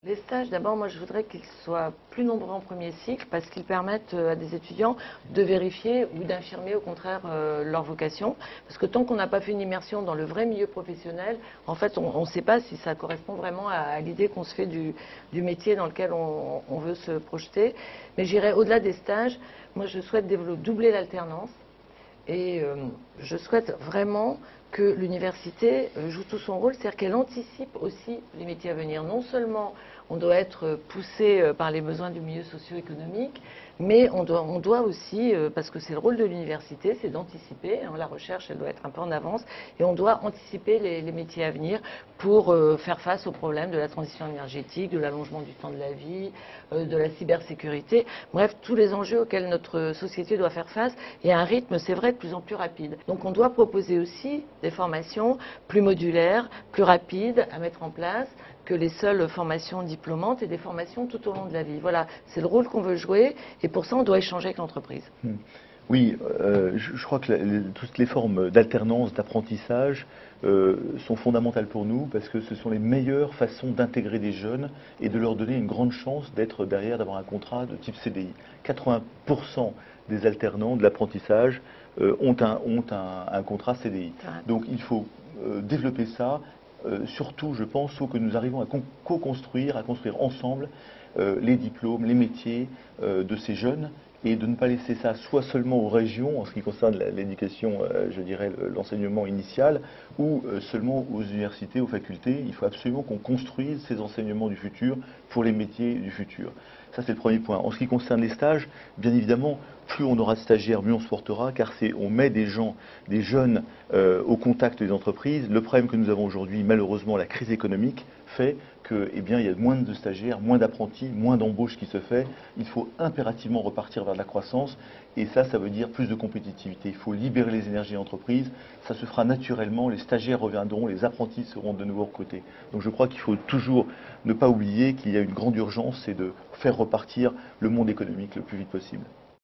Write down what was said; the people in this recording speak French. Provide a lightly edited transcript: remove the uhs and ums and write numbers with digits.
Les stages, d'abord, moi je voudrais qu'ils soient plus nombreux en premier cycle parce qu'ils permettent à des étudiants de vérifier ou d'affirmer au contraire leur vocation. Parce que tant qu'on n'a pas fait une immersion dans le vrai milieu professionnel, en fait on ne sait pas si ça correspond vraiment à l'idée qu'on se fait du métier dans lequel on veut se projeter. Mais j'irai au-delà des stages. Moi je souhaite doubler l'alternance. Et je souhaite vraiment que l'université joue tout son rôle, c'est-à-dire qu'elle anticipe aussi les métiers à venir. Non seulement on doit être poussé par les besoins du milieu socio-économique, mais on doit aussi, parce que c'est le rôle de l'université, c'est d'anticiper. La recherche, elle doit être un peu en avance, et on doit anticiper les métiers à venir pour faire face aux problèmes de la transition énergétique, de l'allongement du temps de la vie, de la cybersécurité, bref, tous les enjeux auxquels notre société doit faire face, et à un rythme, c'est vrai, de plus en plus rapide. Donc on doit proposer aussi des formations plus modulaires, plus rapides à mettre en place que les seules formations diplômantes et des formations tout au long de la vie. Voilà, c'est le rôle qu'on veut jouer et pour ça on doit échanger avec l'entreprise. Oui, je crois que toutes les formes d'alternance, d'apprentissage sont fondamentales pour nous parce que ce sont les meilleures façons d'intégrer des jeunes et de leur donner une grande chance d'être derrière, d'avoir un contrat de type CDI. 80% des alternants de l'apprentissage ont un contrat CDI. Donc il faut développer ça. Surtout, je pense, faut que nous arrivons à co-construire, à construire ensemble les diplômes, les métiers de ces jeunes et de ne pas laisser ça soit seulement aux régions en ce qui concerne l'éducation, je dirais l'enseignement initial, ou seulement aux universités, aux facultés. Il faut absolument qu'on construise ces enseignements du futur pour les métiers du futur. Ça, c'est le premier point. En ce qui concerne les stages, bien évidemment, plus on aura de stagiaires, mieux on se portera, car on met des gens, des jeunes au contact des entreprises. Le problème que nous avons aujourd'hui, malheureusement, la crise économique, fait que, eh bien, il y a moins de stagiaires, moins d'apprentis, moins d'embauches qui se fait. Il faut impérativement repartir vers de la croissance, et ça veut dire plus de compétitivité. Il faut libérer les énergies d'entreprise. Ça se fera naturellement. Les stagiaires reviendront, les apprentis seront de nouveau recrutés. Donc, je crois qu'il faut toujours ne pas oublier qu'il y a une grande urgence, c'est de faire repartir le monde économique le plus vite possible.